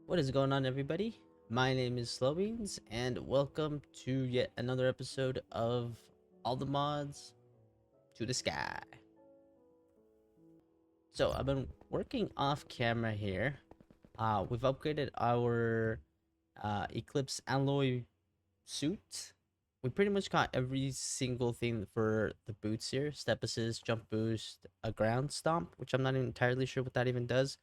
What is going on, everybody? My name is Slowbeans, and welcome to yet another episode of All the Mods to the Sky. So, I've been working off camera here. We've upgraded our Eclipse Alloy suit. We pretty much got every single thing for the boots here: step assist, jump boost, a ground stomp, which I'm not entirely sure what that even does.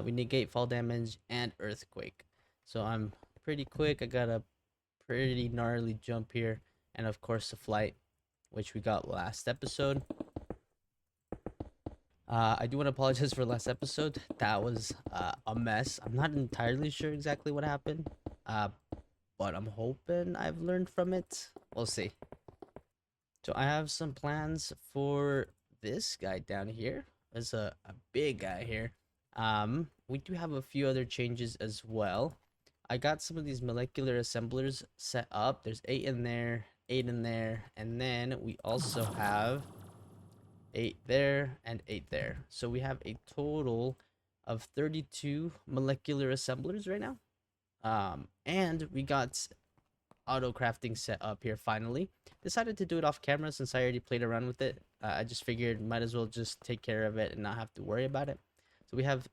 We negate fall damage and earthquake. So I'm pretty quick. I got a pretty gnarly jump here, and of course the flight, which we got last episode. I do want to apologize for last episode. That was a mess. I'm not entirely sure exactly what happened, uh, but I'm hoping I've learned from it. We'll see. So I have some plans for this guy down here. There's a big guy here. We do have a few other changes as well. I got some of these molecular assemblers set up. There's 8 in there, and then we also have 8 there and 8 there. So we have a total of 32 molecular assemblers right now. And we got auto crafting set up here finally. Decided to do it off camera since I already played around with it. I just figured might as well just take care of it and not have to worry about it. So we have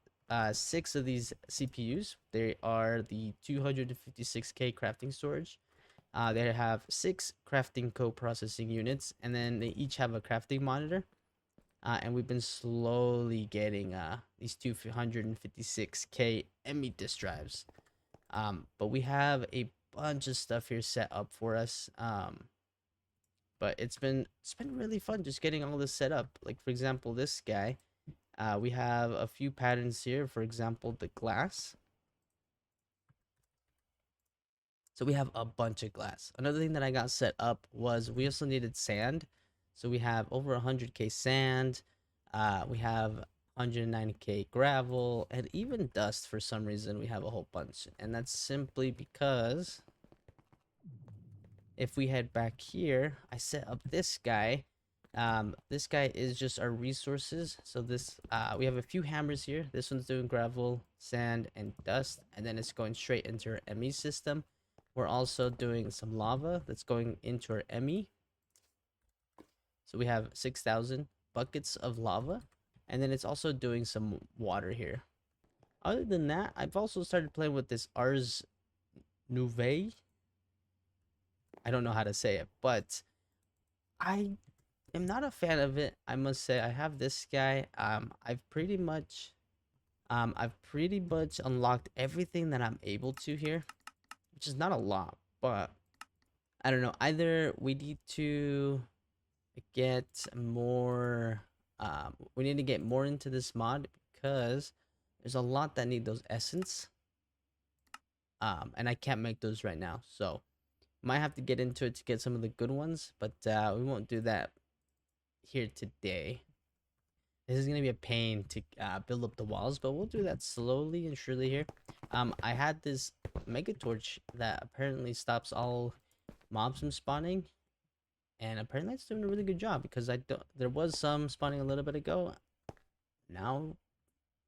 6 of these CPUs. They are the 256K crafting storage. They have 6 crafting co-processing units, and then they each have a crafting monitor. And we've been slowly getting these 256K ME disk drives. But we have a bunch of stuff here set up for us. But it's been really fun just getting all this set up. Like for example, this guy. We have a few patterns here. For example, the glass. So we have a bunch of glass. Another thing that I got set up was we also needed sand. So we have over 100K sand. We have 190K gravel, and even dust for some reason we have a whole bunch. And that's simply because if we head back here, I set up this guy. This guy is just our resources. So this we have a few hammers here. This one's doing gravel, sand, and dust, and then it's going straight into our ME system. We're also doing some lava that's going into our ME. So we have 6,000 buckets of lava, and then it's also doing some water here. Other than that, I've also started playing with this Ars Nouvelle. I don't know how to say it, but I am not a fan of it. I must say I have this guy. I've pretty much unlocked everything that I'm able to here, which is not a lot, but I don't know. Either we need to get more we need to get more into this mod because there's a lot that need those essence. And I can't make those right now. So might have to get into it to get some of the good ones, but we won't do that here today. This is gonna be a pain to build up the walls, but we'll do that slowly and surely here. I had this mega torch that apparently stops all mobs from spawning, and apparently it's doing a really good job because there was some spawning a little bit ago. Now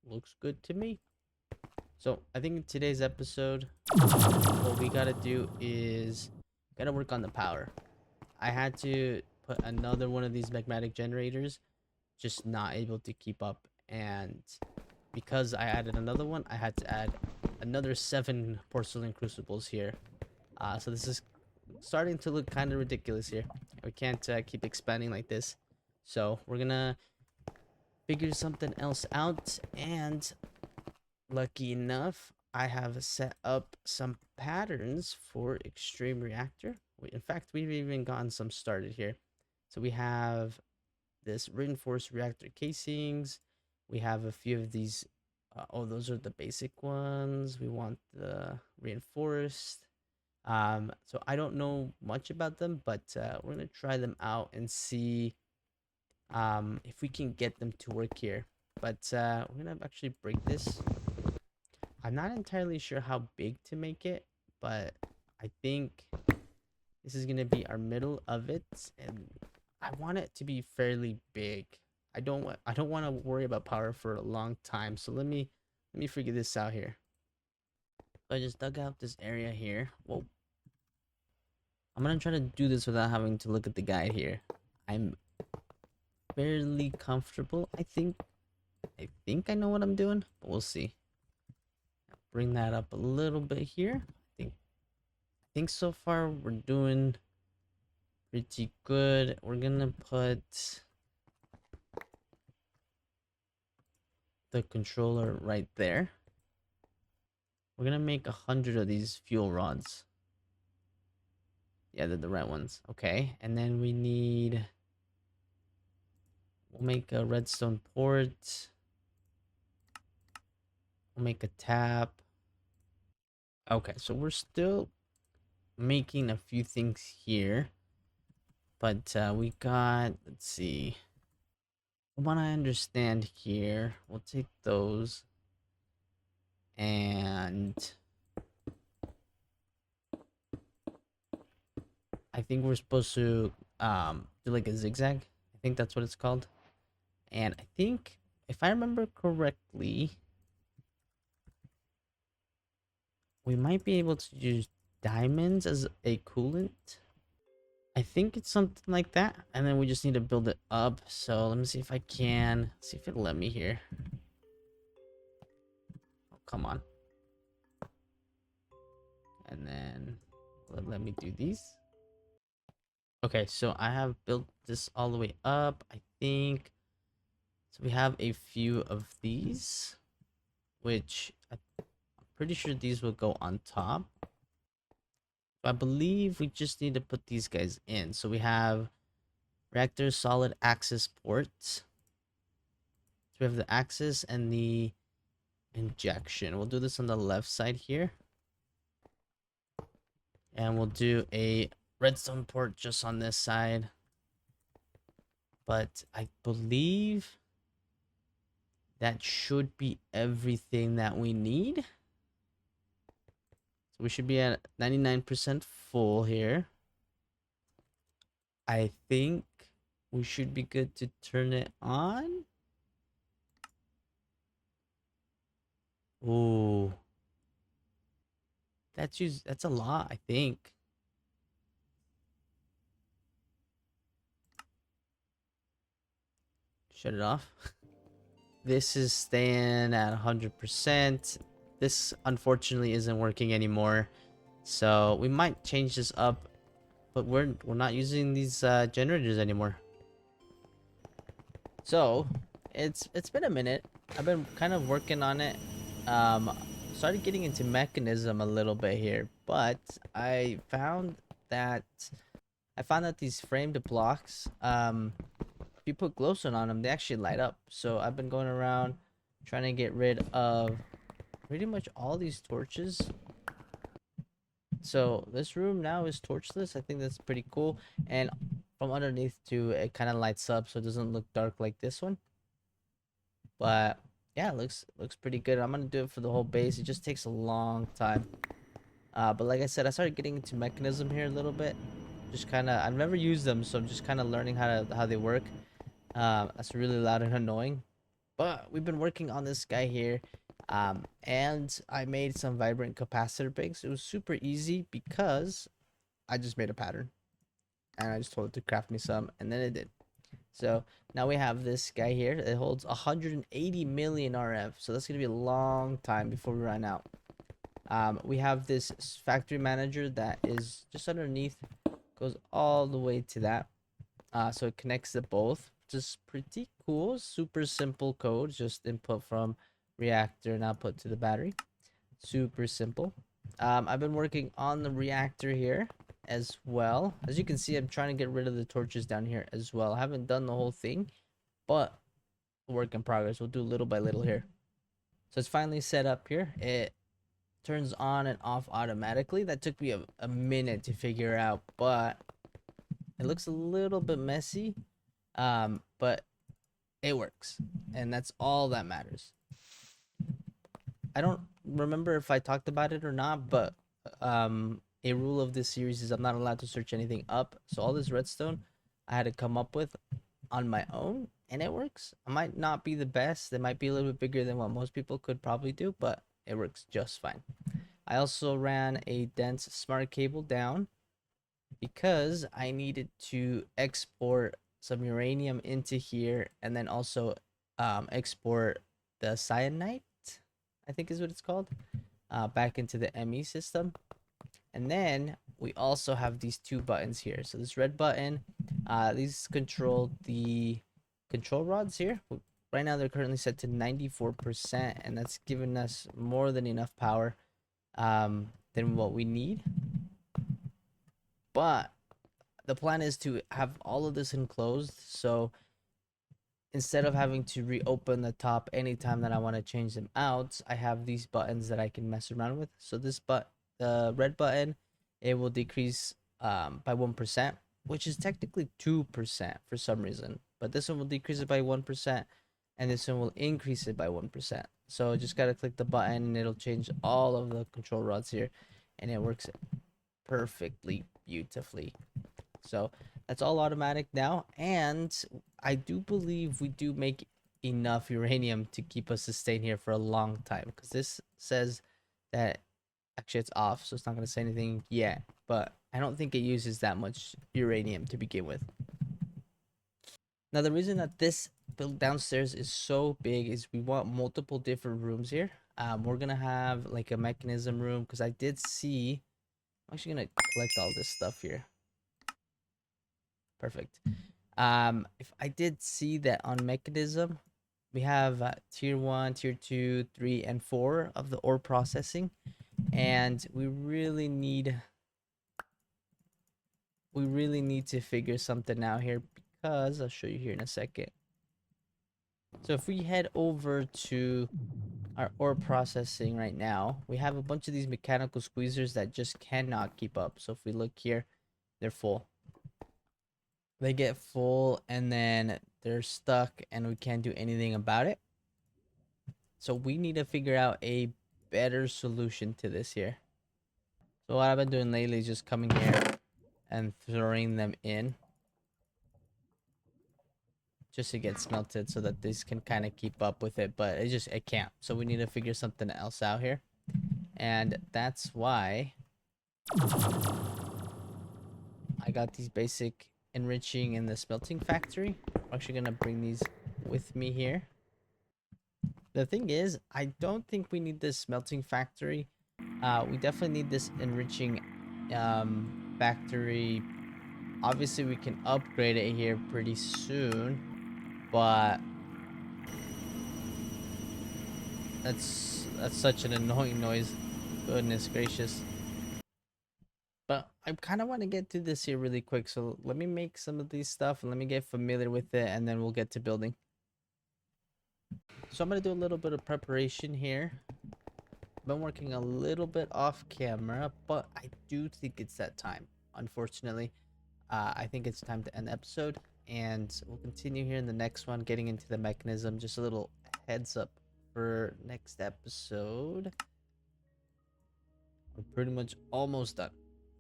looks good to me. So I think in today's episode, what we gotta do is gotta work on the power. I had to put another one of these magmatic generators, just not able to keep up, and because I added another one, I had to add another 7 porcelain crucibles here. So this is starting to look kind of ridiculous here. We can't keep expanding like this. So we're gonna figure something else out, and lucky enough, I have set up some patterns for Extreme Reactor. In fact, we've even gotten some started here. So we have this reinforced reactor casings. We have a few of these. Oh, those are the basic ones. We want the reinforced. So I don't know much about them, but we're gonna try them out and see if we can get them to work here. But we're gonna actually break this. I'm not entirely sure how big to make it, but I think this is gonna be our middle of it, and I want it to be fairly big. I don't want to worry about power for a long time. So let me figure this out here. So I just dug out this area here. Whoa. I'm gonna try to do this without having to look at the guide here. I'm fairly comfortable. I think I know what I'm doing, but we'll see. Bring that up a little bit here. I think so far we're doing pretty good. We're gonna put the controller right there. We're gonna make 100 of these fuel rods. Yeah, they're the right ones. Okay, and then we'll make a redstone port. We'll make a tap. Okay, so we're still making a few things here, but we got, let's see. From what I understand here, we'll take those and I think we're supposed to do like a zigzag. I think that's what it's called. And I think if I remember correctly, we might be able to use diamonds as a coolant. I think it's something like that. And then we just need to build it up. So let me see if I can. See if it'll let me here. Oh, come on. And then let me do these. Okay, so I have built this all the way up. I think so. We have a few of these, which I'm pretty sure these will go on top. I believe we just need to put these guys in. So we have reactor solid axis ports. So we have the axis and the injection. We'll do this on the left side here. And we'll do a redstone port just on this side. But I believe that should be everything that we need. So we should be at 99% full here. I think we should be good to turn it on. Ooh. That's a lot, I think. Shut it off. This is staying at 100%. This unfortunately isn't working anymore. So we might change this up, but we're not using these generators anymore. So it's been a minute. I've been kind of working on it. Started getting into mechanism a little bit here, but I found that these framed blocks, if you put glowstone on them, they actually light up. So I've been going around trying to get rid of pretty much all these torches. So this room now is torchless. I think that's pretty cool. And from underneath too, it kind of lights up so it doesn't look dark like this one. But yeah, it looks pretty good. I'm gonna do it for the whole base. It just takes a long time. But like I said, I started getting into mechanism here a little bit. Just kind of, I've never used them, so I'm just kind of learning how they work. That's really loud and annoying. But we've been working on this guy here. And I made some vibrant capacitor banks. It was super easy because I just made a pattern. And I just told it to craft me some, and then it did. So now we have this guy here. It holds 180 million RF. So that's going to be a long time before we run out. We have this factory manager that is just underneath. Goes all the way to that. So it connects the both. Just pretty cool. Super simple code. Just input from reactor and output to the battery. Super simple. I've been working on the reactor here as well. As you can see, I'm trying to get rid of the torches down here as well. I haven't done the whole thing, but work in progress. We'll do little by little here. So it's finally set up here. It turns on and off automatically. That took me a minute to figure out, but it looks a little bit messy, but it works, and that's all that matters. I don't remember if I talked about it or not, but a rule of this series is I'm not allowed to search anything up. So all this redstone I had to come up with on my own, and it works. I might not be the best. It might be a little bit bigger than what most people could probably do, but it works just fine. I also ran a dense smart cable down because I needed to export some uranium into here and then also export the cyanite, I think is what it's called, back into the ME system. And then we also have these two buttons here. So this red button, these control the control rods here. Right now they're currently set to 94%, and that's giving us more than enough power than what we need. But the plan is to have all of this enclosed, so instead of having to reopen the top anytime that I want to change them out, I have these buttons that I can mess around with. So this the red button, it will decrease by 1%, which is technically 2% for some reason. But this one will decrease it by 1%, and this one will increase it by 1%. So just gotta click the button and it'll change all of the control rods here, and it works perfectly beautifully. So that's all automatic now, and I do believe we do make enough uranium to keep us sustained here for a long time, because this says that actually it's off, so it's not going to say anything yet, but I don't think it uses that much uranium to begin with. Now the reason that this build downstairs is so big is we want multiple different rooms here. We're gonna have like a mechanism room, because I did see, I'm actually gonna collect all this stuff here. Perfect. If I did see that on mechanism, we have tier 1, tier 2, 3, and 4 of the ore processing, and we really need to figure something out here, because I'll show you here in a second. So if we head over to our ore processing right now, we have a bunch of these mechanical squeezers that just cannot keep up. So if we look here, they're full. They get full and then they're stuck and we can't do anything about it. So we need to figure out a better solution to this here. So what I've been doing lately is just coming here and throwing them in just to get smelted so that this can kind of keep up with it, but it can't. So we need to figure something else out here. And that's why I got these basic enriching in the smelting factory. I'm actually gonna bring these with me here. The thing is, I don't think we need this smelting factory. We definitely need this enriching factory. Obviously we can upgrade it here pretty soon, but that's such an annoying noise. Goodness gracious. But I kind of want to get through this here really quick, so let me make some of these stuff and let me get familiar with it, and then we'll get to building. So I'm going to do a little bit of preparation here. I've been working a little bit off camera, but I do think it's that time, unfortunately. I think it's time to end the episode, and we'll continue here in the next one, getting into the mechanism. Just a little heads up for next episode. We're pretty much almost done.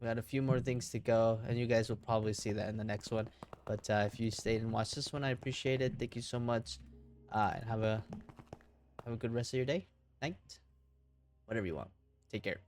We got a few more things to go, and you guys will probably see that in the next one. But if you stayed and watched this one, I appreciate it. Thank you so much, and have a good rest of your day, night, whatever you want. Take care.